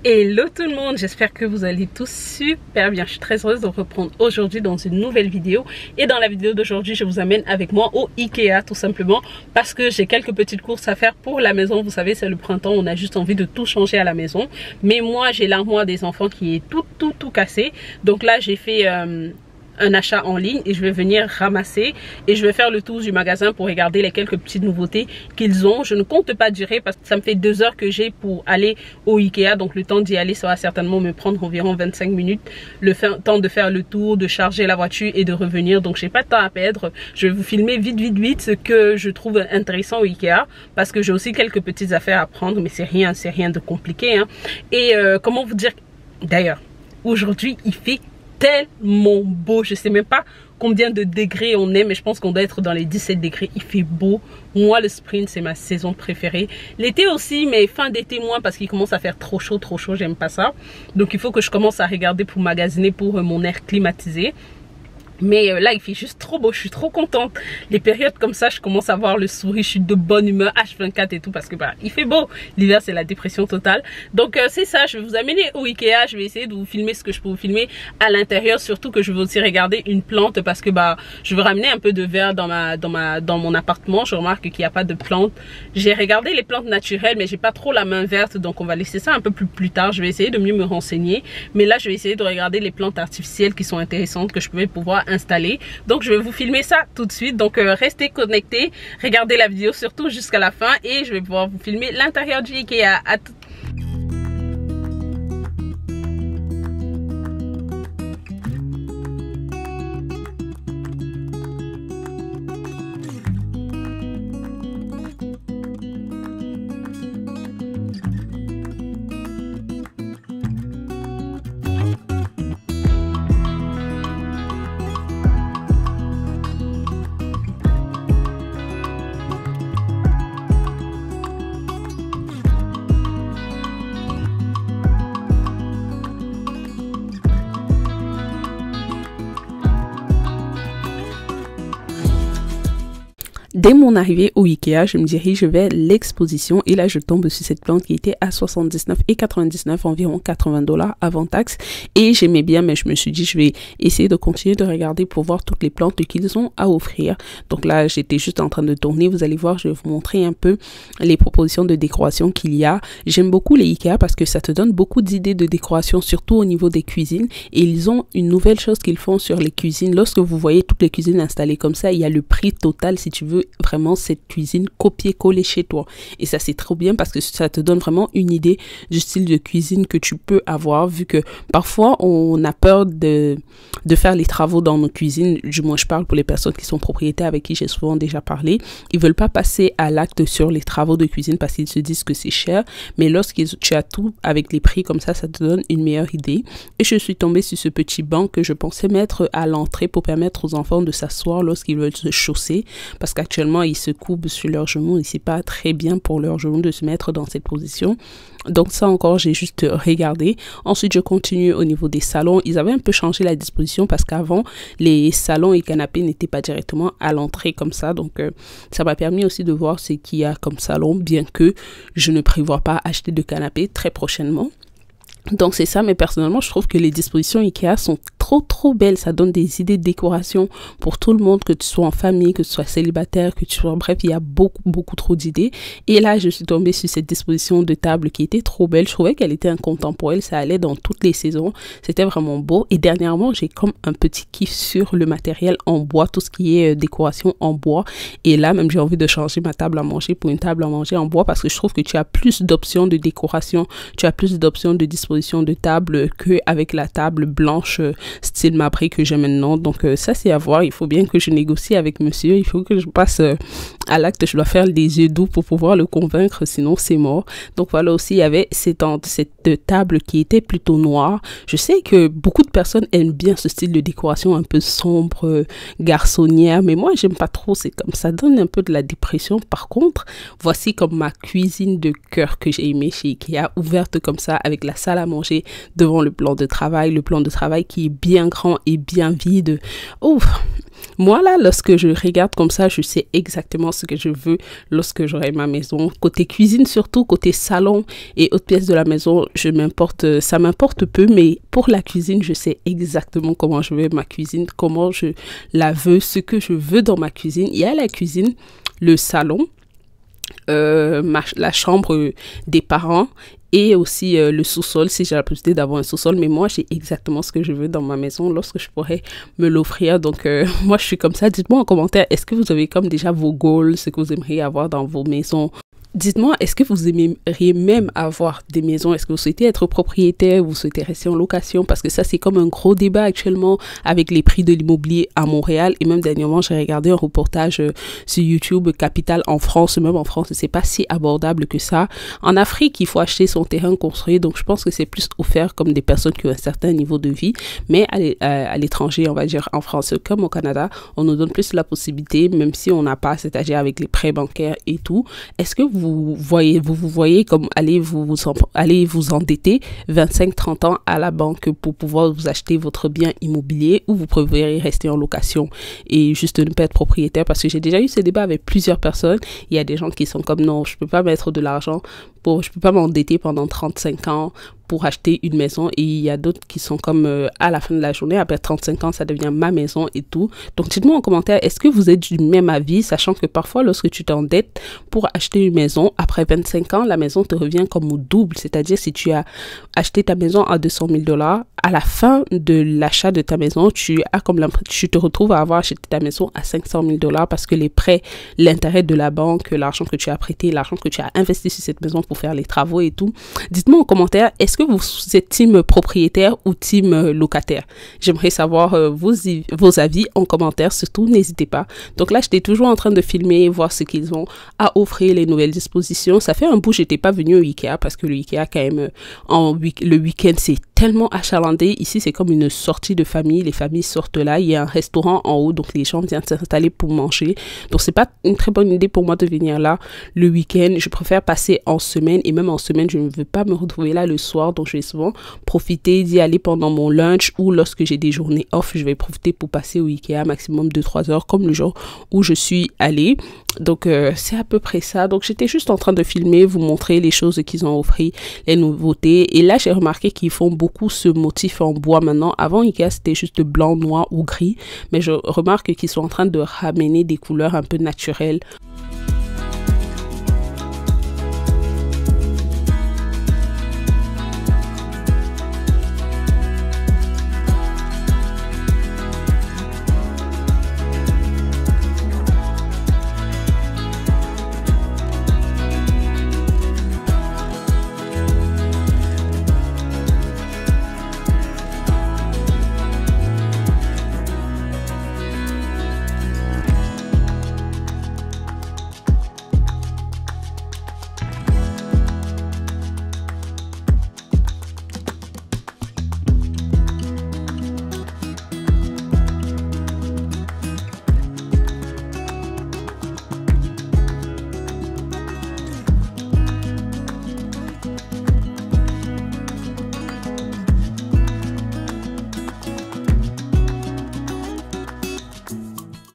Hello tout le monde, j'espère que vous allez tous super bien. Je suis très heureuse de vous reprendre aujourd'hui dans une nouvelle vidéo. Et dans la vidéo d'aujourd'hui, je vous amène avec moi au Ikea tout simplement parce que j'ai quelques petites courses à faire pour la maison. Vous savez, c'est le printemps, on a juste envie de tout changer à la maison. Mais moi, j'ai l'armoire des enfants qui est tout cassé. Donc là, j'ai fait un achat en ligne et je vais venir ramasser et je vais faire le tour du magasin pour regarder les quelques petites nouveautés qu'ils ont. Je ne compte pas durer parce que ça me fait 2 heures que j'ai pour aller au Ikea, donc le temps d'y aller ça va certainement me prendre environ 25 minutes, le temps de faire le tour, de charger la voiture et de revenir, donc j'ai pas de temps à perdre. Je vais vous filmer vite ce que je trouve intéressant au Ikea parce que j'ai aussi quelques petites affaires à prendre, mais c'est rien de compliqué hein. Et comment vous dire, d'ailleurs aujourd'hui il fait tellement beau, je sais même pas combien de degrés on est, mais je pense qu'on doit être dans les 17 degrés. Il fait beau. Moi, le spring, c'est ma saison préférée. L'été aussi, mais fin d'été moins parce qu'il commence à faire trop chaud, j'aime pas ça. Donc il faut que je commence à regarder pour magasiner pour mon air climatisé. Mais là, il fait juste trop beau, je suis trop contente. Les périodes comme ça, je commence à avoir le sourire, je suis de bonne humeur, H24 et tout, parce que bah, il fait beau. L'hiver, c'est la dépression totale. Donc c'est ça, je vais vous amener au Ikea, je vais essayer de vous filmer ce que je peux vous filmer à l'intérieur. Surtout que je veux aussi regarder une plante parce que bah, je veux ramener un peu de verre dans mon appartement. Je remarque qu'il n'y a pas de plantes. J'ai regardé les plantes naturelles, mais j'ai pas trop la main verte, donc on va laisser ça un peu plus tard. Je vais essayer de mieux me renseigner. Mais là, je vais essayer de regarder les plantes artificielles qui sont intéressantes, que je peux pouvoir installé. Donc je vais vous filmer ça tout de suite, donc restez connectés, regardez la vidéo surtout jusqu'à la fin et je vais pouvoir vous filmer l'intérieur du Ikea. À tout. Dès mon arrivée au Ikea, je me dirige vers l'exposition et là je tombe sur cette plante qui était à 79,99 environ 80 $ avant taxe et j'aimais bien, mais je me suis dit je vais essayer de continuer de regarder pour voir toutes les plantes qu'ils ont à offrir. Donc là j'étais juste en train de tourner, vous allez voir, je vais vous montrer un peu les propositions de décoration qu'il y a. J'aime beaucoup les Ikea parce que ça te donne beaucoup d'idées de décoration, surtout au niveau des cuisines, et ils ont une nouvelle chose qu'ils font sur les cuisines. Lorsque vous voyez toutes les cuisines installées comme ça, il y a le prix total si tu veux vraiment cette cuisine copier-coller chez toi, et ça c'est trop bien parce que ça te donne vraiment une idée du style de cuisine que tu peux avoir, vu que parfois on a peur de faire les travaux dans nos cuisines. Du moins je parle pour les personnes qui sont propriétaires avec qui j'ai souvent déjà parlé, ils veulent pas passer à l'acte sur les travaux de cuisine parce qu'ils se disent que c'est cher, mais lorsque tu as tout avec les prix comme ça te donne une meilleure idée. Et je suis tombée sur ce petit banc que je pensais mettre à l'entrée pour permettre aux enfants de s'asseoir lorsqu'ils veulent se chausser, parce qu'actuellement ils se courbent sur leurs genoux et c'est pas très bien pour leurs genoux de se mettre dans cette position. Donc ça encore, j'ai juste regardé. Ensuite je continue au niveau des salons. Ils avaient un peu changé la disposition parce qu'avant les salons et canapés n'étaient pas directement à l'entrée comme ça, donc ça m'a permis aussi de voir ce qu'il y a comme salon, bien que je ne prévois pas acheter de canapé très prochainement. Donc c'est ça, mais personnellement je trouve que les dispositions Ikea sont trop belles. Ça donne des idées de décoration pour tout le monde, que tu sois en famille, que tu sois célibataire, que tu sois, bref, il y a beaucoup trop d'idées. Et là je suis tombée sur cette disposition de table qui était trop belle. Je trouvais qu'elle était incontemporaine, ça allait dans toutes les saisons, c'était vraiment beau. Et dernièrement j'ai comme un petit kiff sur le matériel en bois, tout ce qui est décoration en bois, et là même j'ai envie de changer ma table à manger pour une table à manger en bois parce que je trouve que tu as plus d'options de décoration, tu as plus d'options de disposition de table qu'avec la table blanche style Mabry que j'ai maintenant. Donc ça c'est à voir, il faut bien que je négocie avec monsieur, il faut que je passe à l'acte, je dois faire des yeux doux pour pouvoir le convaincre, sinon c'est mort. Donc voilà, aussi il y avait cette table qui était plutôt noire. Je sais que beaucoup de personnes aiment bien ce style de décoration un peu sombre, garçonnière, mais moi j'aime pas trop, c'est comme ça donne un peu de la dépression. Par contre, voici comme ma cuisine de cœur que j'ai aimé chez Ikea, ouverte comme ça avec la salle à manger devant le plan de travail qui est bien bien grand et bien vide. Ouf. Moi, là, lorsque je regarde comme ça, je sais exactement ce que je veux lorsque j'aurai ma maison. Côté cuisine, surtout, côté salon et autres pièces de la maison, ça m'importe peu, mais pour la cuisine, je sais exactement comment je veux ma cuisine, comment je la veux, ce que je veux dans ma cuisine. Il y a la cuisine, le salon, la chambre des parents et aussi le sous-sol si j'ai la possibilité d'avoir un sous-sol, mais moi j'ai exactement ce que je veux dans ma maison lorsque je pourrais me l'offrir. Donc moi je suis comme ça. Dites-moi en commentaire, est-ce que vous avez comme déjà vos goals, ce que vous aimeriez avoir dans vos maisons? Dites-moi, est-ce que vous aimeriez même avoir des maisons? Est-ce que vous souhaitez être propriétaire? Vous souhaitez rester en location? Parce que ça, c'est comme un gros débat actuellement avec les prix de l'immobilier à Montréal. Et même dernièrement, j'ai regardé un reportage sur YouTube, Capital en France. Même en France, c'est pas si abordable que ça. En Afrique, il faut acheter son terrain construit. Donc, je pense que c'est plus offert comme des personnes qui ont un certain niveau de vie. Mais à l'étranger, on va dire en France comme au Canada, on nous donne plus la possibilité, même si on n'a pas, c'est-à-dire avec les prêts bancaires et tout. Est-ce que vous voyez comme aller vous endetter 25-30 ans à la banque pour pouvoir vous acheter votre bien immobilier, ou vous préférez rester en location et juste ne pas être propriétaire? Parce que j'ai déjà eu ce débat avec plusieurs personnes. Il y a des gens qui sont comme non, je peux pas mettre de l'argent je peux pas m'endetter pendant 35 ans pour acheter une maison, et il y a d'autres qui sont comme à la fin de la journée, après 35 ans, ça devient ma maison et tout. Donc dites-moi en commentaire, est-ce que vous êtes du même avis, sachant que parfois lorsque tu t'endettes pour acheter une maison, après 25 ans, la maison te revient comme au double. C'est-à-dire si tu as acheté ta maison à 200 000 $, à la fin de l'achat de ta maison, tu te retrouves à avoir acheté ta maison à 500 000 $, parce que les prêts, l'intérêt de la banque, l'argent que tu as prêté, l'argent que tu as investi sur cette maison pour faire les travaux et tout. Dites-moi en commentaire, est-ce que vous êtes team propriétaire ou team locataire? J'aimerais savoir vos avis en commentaire, surtout n'hésitez pas. Donc là, j'étais toujours en train de filmer, voir ce qu'ils ont à offrir, les nouvelles dispositions. Ça fait un bout, j'étais pas venue au Ikea parce que le Ikea quand même le week-end c'est tellement achalandé. Ici, c'est comme une sortie de famille. Les familles sortent là. Il y a un restaurant en haut, donc les gens viennent s'installer pour manger. Donc, c'est pas une très bonne idée pour moi de venir là le week-end. Je préfère passer en semaine, et même en semaine, je ne veux pas me retrouver là le soir. Donc, je vais souvent profiter d'y aller pendant mon lunch, ou lorsque j'ai des journées off, je vais profiter pour passer au Ikea maximum 2-3 heures, comme le jour où je suis allée. Donc, c'est à peu près ça. Donc, j'étais juste en train de filmer, vous montrer les choses qu'ils ont offert, les nouveautés. Et là, j'ai remarqué qu'ils font beaucoup ce motif en bois maintenant. Avant, Ikea, c'était juste blanc, noir ou gris. Mais je remarque qu'ils sont en train de ramener des couleurs un peu naturelles.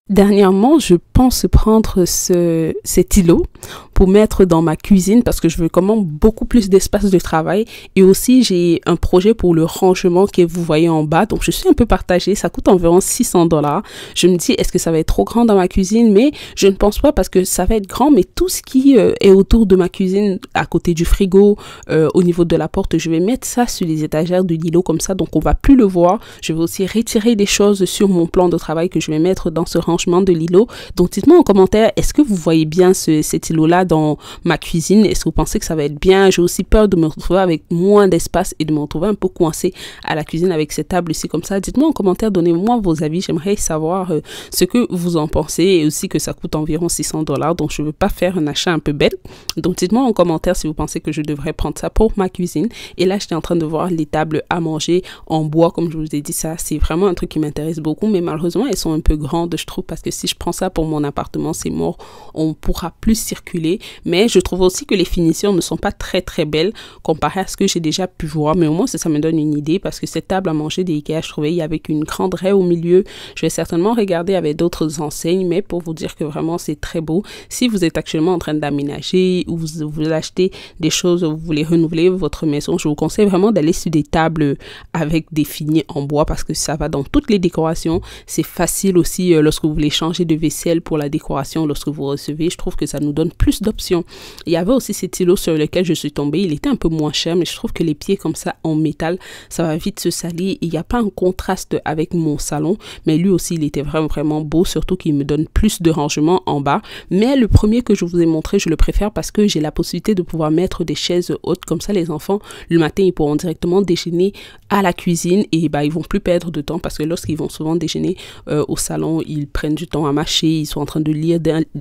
Dernièrement, je pense prendre cet îlot pour mettre dans ma cuisine parce que je veux quand même beaucoup plus d'espace de travail, et aussi j'ai un projet pour le rangement que vous voyez en bas. Donc je suis un peu partagée, ça coûte environ 600 $. Je me dis, est-ce que ça va être trop grand dans ma cuisine? Mais je ne pense pas, parce que ça va être grand, mais tout ce qui est autour de ma cuisine, à côté du frigo, au niveau de la porte, je vais mettre ça sur les étagères de l'îlot comme ça, donc on va plus le voir. Je vais aussi retirer des choses sur mon plan de travail que je vais mettre dans ce rangement de l'îlot. Donc dites-moi en commentaire, est-ce que vous voyez bien cet îlot-là dans ma cuisine? Est-ce que vous pensez que ça va être bien? J'ai aussi peur de me retrouver avec moins d'espace et de me retrouver un peu coincé à la cuisine avec cette table ici comme ça. Dites-moi en commentaire, donnez-moi vos avis. J'aimerais savoir ce que vous en pensez, et aussi que ça coûte environ 600 $. Donc je ne veux pas faire un achat un peu bête. Donc dites-moi en commentaire si vous pensez que je devrais prendre ça pour ma cuisine. Et là, j'étais en train de voir les tables à manger en bois. Comme je vous ai dit, ça, c'est vraiment un truc qui m'intéresse beaucoup. Mais malheureusement, elles sont un peu grandes, je trouve, parce que si je prends ça pour mon appartement, c'est mort. On pourra plus circuler. trouvé, mais je trouve aussi que les finitions ne sont pas très très belles comparé à ce que j'ai déjà pu voir, mais au moins ça me donne une idée parce que cette table à manger des Ikea, je trouvais il y avait une grande raie au milieu. Je vais certainement regarder avec d'autres enseignes, mais pour vous dire que vraiment c'est très beau. Si vous êtes actuellement en train d'aménager ou vous achetez des choses, vous voulez renouveler votre maison, je vous conseille vraiment d'aller sur des tables avec des finis en bois parce que ça va dans toutes les décorations. C'est facile aussi lorsque vous voulez changer de vaisselle pour la décoration, lorsque vous recevez, je trouve que ça nous donne plus d'options. Il y avait aussi cet stylo sur lequel je suis tombée, il était un peu moins cher, mais je trouve que les pieds comme ça en métal, ça va vite se salir et il n'y a pas un contraste avec mon salon, mais lui aussi il était vraiment beau, surtout qu'il me donne plus de rangement en bas. Mais le premier que je vous ai montré, je le préfère parce que j'ai la possibilité de pouvoir mettre des chaises hautes, comme ça les enfants le matin ils pourront directement déjeuner à la cuisine et ils vont plus perdre de temps parce que lorsqu'ils vont souvent déjeuner au salon, ils prennent du temps à mâcher, ils sont en train de lire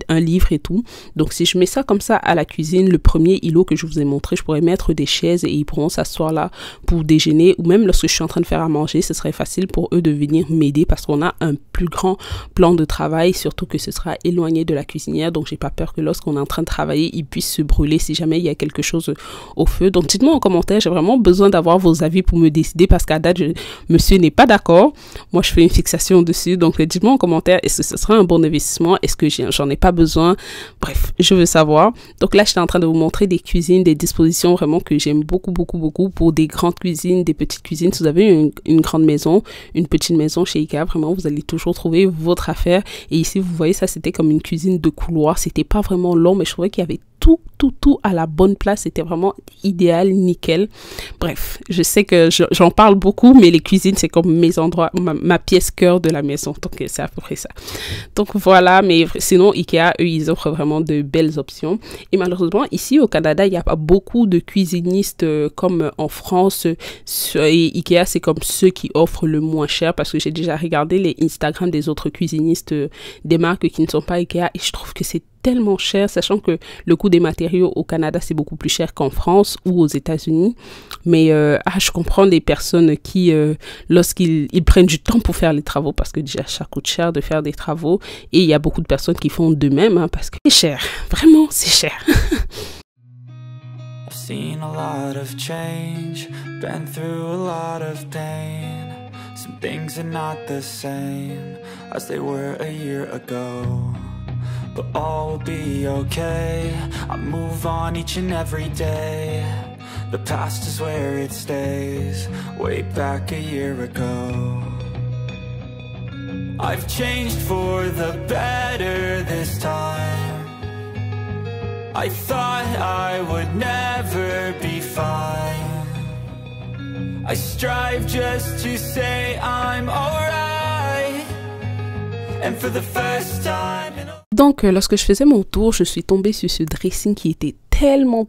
un livre et tout. Donc si je mets ça comme ça à la cuisine, le premier îlot que je vous ai montré, je pourrais mettre des chaises et ils pourront s'asseoir là pour déjeuner, ou même lorsque je suis en train de faire à manger, ce serait facile pour eux de venir m'aider parce qu'on a un plus grand plan de travail, surtout que ce sera éloigné de la cuisinière, donc j'ai pas peur que lorsqu'on est en train de travailler, ils puissent se brûler si jamais il y a quelque chose au feu. Donc dites-moi en commentaire, j'ai vraiment besoin d'avoir vos avis pour me décider parce qu'à date, monsieur n'est pas d'accord. Moi, je fais une fixation dessus, donc dites-moi en commentaire, est-ce que ce sera un bon investissement? Est-ce que j'en ai pas besoin? Bref, je veux savoir. Donc là, j'étais en train de vous montrer des cuisines, des dispositions vraiment que j'aime beaucoup pour des grandes cuisines, des petites cuisines. Si vous avez une grande maison, une petite maison chez Ikea, vraiment, vous allez toujours trouver votre affaire. Et ici, vous voyez, ça, c'était comme une cuisine de couloir. C'était pas vraiment long, mais je trouvais qu'il y avait tout à la bonne place. C'était vraiment idéal, nickel. Bref, je sais que j'en parle beaucoup, mais les cuisines, c'est comme mes endroits, ma pièce cœur de la maison. Donc, c'est à peu près ça. Donc, voilà. Mais sinon, Ikea, eux, ils offrent vraiment de belles options. Et malheureusement, ici au Canada, il n'y a pas beaucoup de cuisinistes comme en France. Et Ikea, c'est comme ceux qui offrent le moins cher parce que j'ai déjà regardé les Instagram des autres cuisinistes des marques qui ne sont pas Ikea et je trouve que c'est tellement cher, sachant que le coût des matériaux au Canada, c'est beaucoup plus cher qu'en France ou aux États-Unis. Mais je comprends des personnes qui, lorsqu'ils prennent du temps pour faire les travaux, parce que déjà, ça coûte cher de faire des travaux. Et il y a beaucoup de personnes qui font de même, parce que c'est cher. Vraiment, c'est cher. I've seen a lot of change, been through a lot of pain. Some things are not the same as they were a year ago. But all will be okay, I move on each and every day. The past is where it stays, way back a year ago. I've changed for the better this time. I thought I would never be fine. I strive just to say I'm alright. And for the first time Donc, lorsque je faisais mon tour, je suis tombée sur ce dressing qui était tellement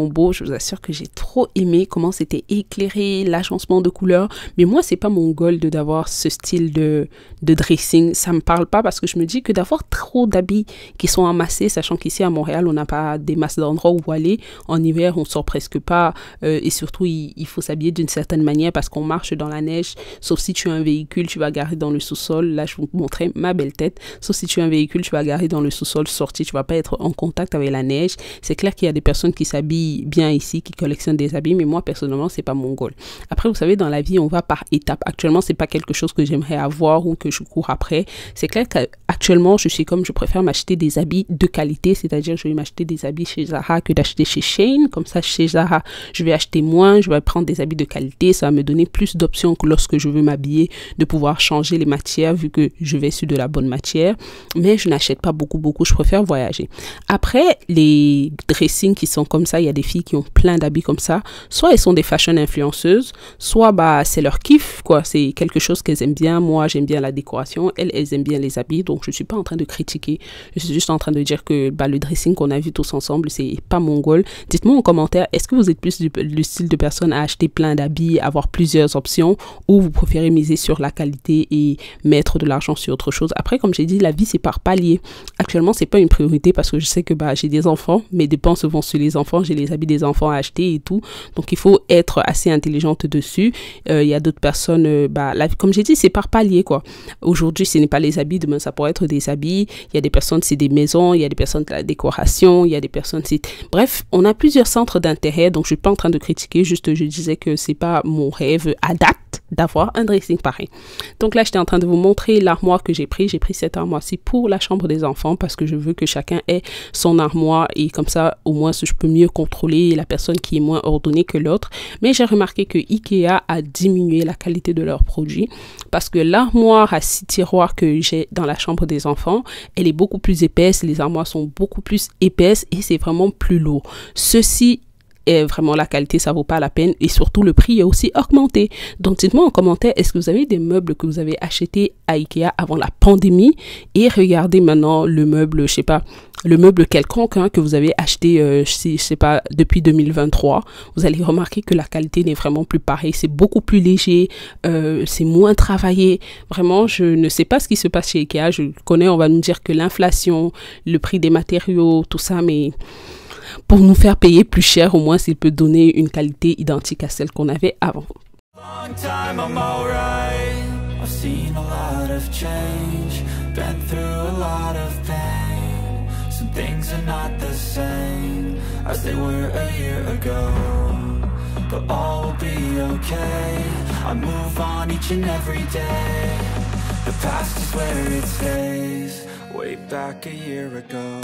beau. Je vous assure que j'ai trop aimé comment c'était éclairé, l'agencement de couleurs. Mais moi, c'est pas mon goal d'avoir ce style de dressing. Ça me parle pas parce que je me dis que d'avoir trop d'habits qui sont amassés, sachant qu'ici à Montréal, on n'a pas des masses d'endroits où aller. En hiver, on sort presque pas. Et surtout, il faut s'habiller d'une certaine manière parce qu'on marche dans la neige. Sauf si tu as un véhicule, tu vas garer dans le sous-sol. Là, je vous montrais ma belle tête. Sauf si tu as un véhicule, tu vas garer dans le sous-sol, sorti. Tu vas pas être en contact avec la neige. C'est clair qu'il y a des personnes qui s'habillent bien ici, qui collectionnent des habits, mais moi personnellement c'est pas mon goal. Après vous savez dans la vie on va par étapes. Actuellement c'est pas quelque chose que j'aimerais avoir ou que je cours après. C'est clair qu'actuellement je préfère m'acheter des habits de qualité, c'est-à-dire je vais m'acheter des habits chez Zara que d'acheter chez Shein. Comme ça chez Zara je vais acheter moins, je vais prendre des habits de qualité, ça va me donner plus d'options que lorsque je veux m'habiller, de pouvoir changer les matières vu que je vais sur de la bonne matière. Mais je n'achète pas beaucoup, je préfère voyager. Après les dressing qui sont comme ça, il y a des filles qui ont plein d'habits comme ça, soit elles sont des fashion influenceuses, soit c'est leur kiff quoi, c'est quelque chose qu'elles aiment bien. Moi j'aime bien la décoration, elles aiment bien les habits, donc je suis pas en train de critiquer, je suis juste en train de dire que le dressing qu'on a vu tous ensemble c'est pas mon goal. Dites-moi en commentaire, est-ce que vous êtes plus le style de personne à acheter plein d'habits, avoir plusieurs options, ou vous préférez miser sur la qualité et mettre de l'argent sur autre chose? Après comme j'ai dit, la vie c'est par palier. Actuellement c'est pas une priorité parce que je sais que j'ai des enfants, mais dépenses vont sur les enfants, j'ai les habits des enfants à acheter et tout. Donc, il faut être assez intelligente dessus. Il y a d'autres personnes, comme j'ai dit, c'est par palier, quoi. Aujourd'hui, ce n'est pas les habits, demain, ça pourrait être des habits. Il y a des personnes, c'est des maisons, il y a des personnes de la décoration, il y a des personnes, c'est... Bref, on a plusieurs centres d'intérêt, donc je suis pas en train de critiquer, juste je disais que c'est pas mon rêve à date d'avoir un dressing pareil. Donc là, j'étais en train de vous montrer l'armoire que j'ai pris. J'ai pris cette armoire-ci pour la chambre des enfants parce que je veux que chacun ait son armoire et comme ça, au moins, je peux mieux contrôler la personne qui est moins ordonnée que l'autre. Mais j'ai remarqué que Ikea a diminué la qualité de leurs produits parce que l'armoire à 6 tiroirs que j'ai dans la chambre des enfants, elle est beaucoup plus épaisse. Les armoires sont beaucoup plus épaisses et c'est vraiment plus lourd. Ceci est vraiment la qualité, ça vaut pas la peine et surtout le prix est aussi augmenté. Donc dites-moi en commentaire, est-ce que vous avez des meubles que vous avez achetés à Ikea avant la pandémie et regardez maintenant le meuble, je sais pas, le meuble quelconque que vous avez acheté, je sais pas, depuis 2023, vous allez remarquer que la qualité n'est vraiment plus pareille. C'est beaucoup plus léger, c'est moins travaillé. Vraiment, je ne sais pas ce qui se passe chez Ikea. Je connais, on va nous dire que l'inflation, le prix des matériaux, tout ça, mais pour nous faire payer plus cher, au moins s'il peut donner une qualité identique à celle qu'on avait avant. Long time I'm alright. I've seen a lot of change, been through a lot of pain. Some things are not the same as they were a year ago, but all will be okay. I move on each and every day. The past is where it stays, way back a year ago.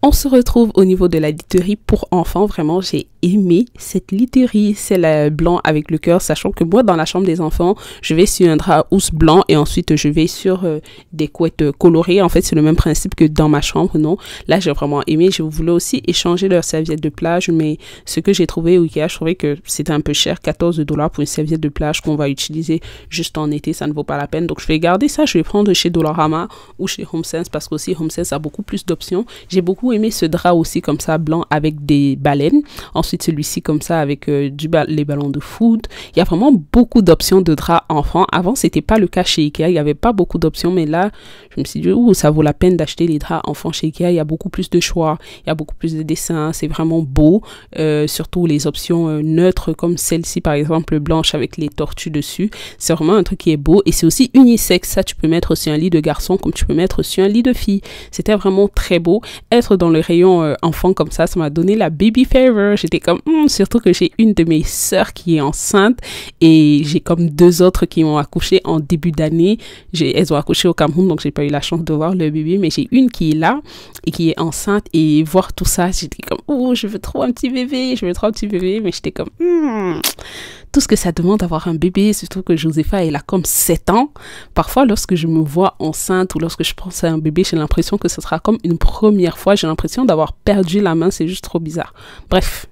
On se retrouve au niveau de la literie pour enfants. Vraiment, j'ai aimé cette literie. C'est le blanc avec le cœur, sachant que moi, dans la chambre des enfants, je vais sur un drap housse blanc et ensuite je vais sur des couettes colorées. En fait, c'est le même principe que dans ma chambre, non? Là, j'ai vraiment aimé. Je voulais aussi échanger leurs serviettes de plage, mais ce que j'ai trouvé au Ikea, je trouvais que c'était un peu cher, 14 $ pour une serviette de plage qu'on va utiliser juste en été, ça ne vaut pas la peine. Donc, je vais garder ça. Je vais prendre chez Dollarama ou chez HomeSense parce qu'aussi HomeSense a beaucoup plus d'options. J'ai beaucoup aimé ce drap aussi comme ça blanc avec des baleines, ensuite celui-ci comme ça avec les ballons de foot. Il y a vraiment beaucoup d'options de draps enfants. Avant c'était pas le cas chez Ikea, il y avait pas beaucoup d'options, mais là je me suis dit ça vaut la peine d'acheter les draps enfants chez Ikea. Il y a beaucoup plus de choix, il y a beaucoup plus de dessins, c'est vraiment beau, surtout les options neutres comme celle-ci par exemple blanche avec les tortues dessus. C'est vraiment un truc qui est beau et c'est aussi unisexe. Ça tu peux mettre sur un lit de garçon comme tu peux mettre sur un lit de fille. C'était vraiment très beau. Être dans le rayon enfant comme ça m'a donné la baby fever. J'étais comme surtout que j'ai une de mes sœurs qui est enceinte et j'ai comme 2 autres qui ont accouché en début d'année. Elles ont accouché au Cameroun, donc j'ai pas eu la chance de voir le bébé, mais j'ai une qui est là et qui est enceinte et voir tout ça, j'étais comme je veux trop un petit bébé, mais j'étais comme tout ce que ça demande d'avoir un bébé, surtout que Josepha, elle a comme 7 ans. Parfois, lorsque je me vois enceinte ou lorsque je pense à un bébé, j'ai l'impression que ce sera comme une première fois. J'ai l'impression d'avoir perdu la main, c'est juste trop bizarre. Bref.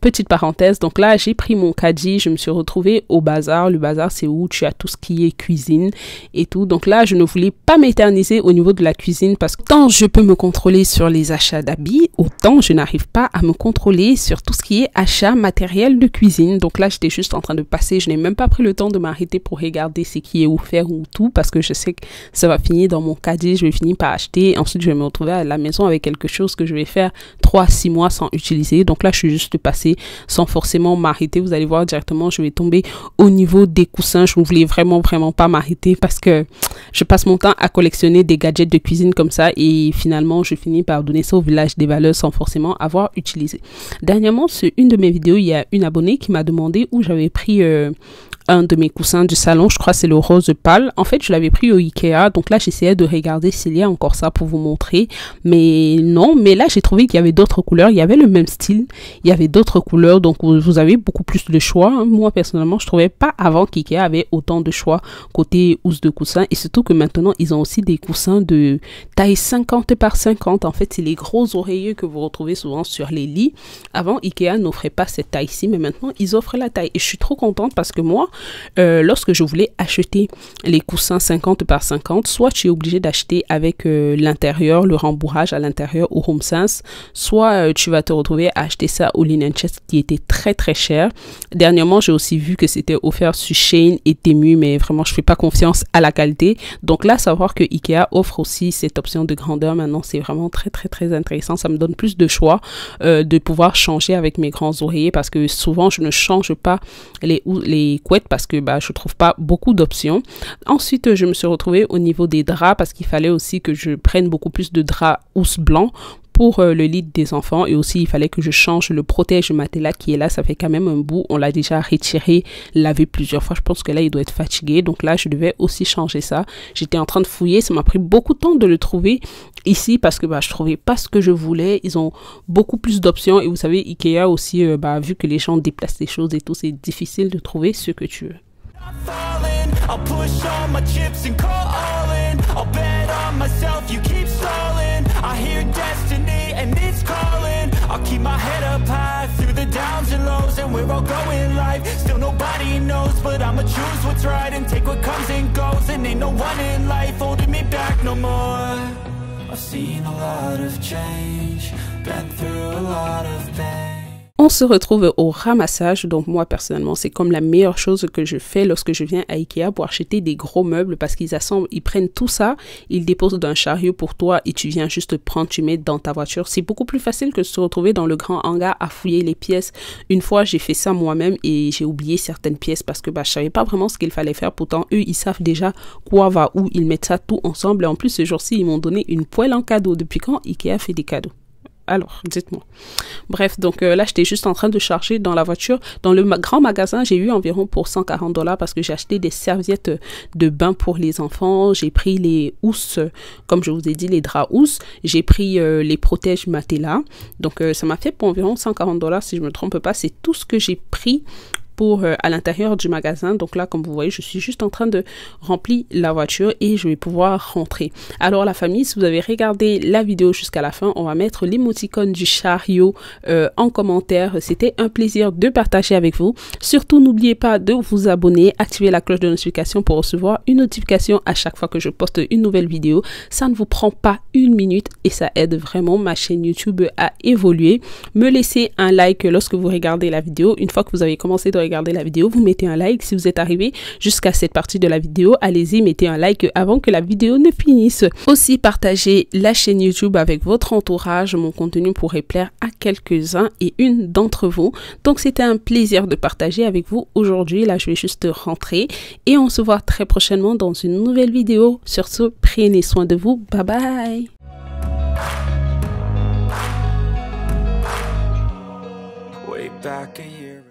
Petite parenthèse, donc là, j'ai pris mon caddie, je me suis retrouvée au bazar. Le bazar, c'est où tu as tout ce qui est cuisine et tout. Donc là, je ne voulais pas m'éterniser au niveau de la cuisine parce que tant je peux me contrôler sur les achats d'habits, autant je n'arrive pas à me contrôler sur tout ce qui est achat matériel de cuisine. Donc là, j'étais juste en train de passer. Je n'ai même pas pris le temps de m'arrêter pour regarder ce qui est offert ou tout parce que je sais que ça va finir dans mon caddie. Je vais finir par acheter. Ensuite, je vais me retrouver à la maison avec quelque chose que je vais faire 3 à 6 mois sans utiliser. Donc là, je suis juste passée sans forcément m'arrêter. Vous allez voir directement, je vais tomber au niveau des coussins. Je ne voulais vraiment pas m'arrêter parce que je passe mon temps à collectionner des gadgets de cuisine comme ça et finalement, je finis par donner ça au village des valeurs sans forcément avoir utilisé. Dernièrement, sur une de mes vidéos, il y a une abonnée qui m'a demandé où j'avais pris un de mes coussins du salon, je crois que c'est le rose pâle. En fait, je l'avais pris au Ikea, donc là, j'essayais de regarder s'il y a encore ça pour vous montrer, mais non, mais là, j'ai trouvé qu'il y avait d'autres couleurs, il y avait le même style, il y avait d'autres couleurs, donc vous avez beaucoup plus de choix. Moi, personnellement, je trouvais pas avant qu'Ikea avait autant de choix côté housse de coussins, et surtout que maintenant, ils ont aussi des coussins de taille 50 par 50. En fait, c'est les gros oreilleux que vous retrouvez souvent sur les lits. Avant, Ikea n'offrait pas cette taille-ci, mais maintenant, ils offrent la taille, et je suis trop contente parce que moi, lorsque je voulais acheter les coussins 50 par 50, soit tu es obligé d'acheter avec l'intérieur, le rembourrage à l'intérieur au HomeSense, soit tu vas te retrouver à acheter ça au Linen Chest qui était très très cher. Dernièrement, j'ai aussi vu que c'était offert sur Shein et Temu, mais vraiment je fais pas confiance à la qualité. Donc là, savoir que Ikea offre aussi cette option de grandeur maintenant, c'est vraiment très très très intéressant. Ça me donne plus de choix de pouvoir changer avec mes grands oreillers, parce que souvent je ne change pas les couettes parce que je trouve pas beaucoup d'options. Ensuite, je me suis retrouvée au niveau des draps parce qu'il fallait aussi que je prenne beaucoup plus de draps housse blanc pour le lit des enfants, et aussi il fallait que je change le protège matelas qui est là, ça fait quand même un bout, on l'a déjà retiré, lavé plusieurs fois, je pense que là il doit être fatigué, donc là je devais aussi changer ça. J'étais en train de fouiller, ça m'a pris beaucoup de temps de le trouver ici parce que je trouvais pas ce que je voulais. Ils ont beaucoup plus d'options, et vous savez Ikea aussi, vu que les gens déplacent des choses et tout, c'est difficile de trouver ce que tu veux. I'll push all my chips and call all in. I'll bet on myself, you keep stalling. I hear destiny and it's calling. I'll keep my head up high through the downs and lows, and we're all going live. Still nobody knows, but I'ma choose what's right and take what comes and goes. And ain't no one in life holding me back no more. I've seen a lot of change, been through a lot of pain. On se retrouve au ramassage. Donc moi personnellement, c'est comme la meilleure chose que je fais lorsque je viens à Ikea pour acheter des gros meubles, parce qu'ils assemblent, ils prennent tout ça, ils déposent d'un chariot pour toi et tu viens juste prendre, tu mets dans ta voiture. C'est beaucoup plus facile que de se retrouver dans le grand hangar à fouiller les pièces. Une fois, j'ai fait ça moi-même et j'ai oublié certaines pièces parce que je savais pas vraiment ce qu'il fallait faire. Pourtant, eux, ils savent déjà quoi va où. Ils mettent ça tout ensemble. Et en plus, ce jour-ci, ils m'ont donné une poêle en cadeau. Depuis quand Ikea fait des cadeaux? Alors, dites-moi. Bref, donc là, j'étais juste en train de charger dans la voiture. Dans le grand magasin, j'ai eu environ pour $140 parce que j'ai acheté des serviettes de bain pour les enfants. J'ai pris les housses, comme je vous ai dit, les draps housses. J'ai pris les protèges matelas. Donc, ça m'a fait pour environ $140 si je me trompe pas. C'est tout ce que j'ai pris à l'intérieur du magasin. Donc là, comme vous voyez, je suis juste en train de remplir la voiture et je vais pouvoir rentrer. Alors la famille, si vous avez regardé la vidéo jusqu'à la fin, on va mettre l'émoticône du chariot en commentaire. C'était un plaisir de partager avec vous. Surtout, n'oubliez pas de vous abonner, activer la cloche de notification pour recevoir une notification à chaque fois que je poste une nouvelle vidéo. Ça ne vous prend pas une minute et ça aide vraiment ma chaîne YouTube à évoluer. Me laissez un like lorsque vous regardez la vidéo. Une fois que vous avez commencé de regarder la vidéo, vous mettez un like. Si vous êtes arrivé jusqu'à cette partie de la vidéo, allez-y, mettez un like avant que la vidéo ne finisse. Aussi, partagez la chaîne YouTube avec votre entourage. Mon contenu pourrait plaire à quelques-uns et une d'entre vous. Donc, c'était un plaisir de partager avec vous aujourd'hui. Là, je vais juste rentrer et on se voit très prochainement dans une nouvelle vidéo. Sur ce, prenez soin de vous. Bye bye. Way back a year.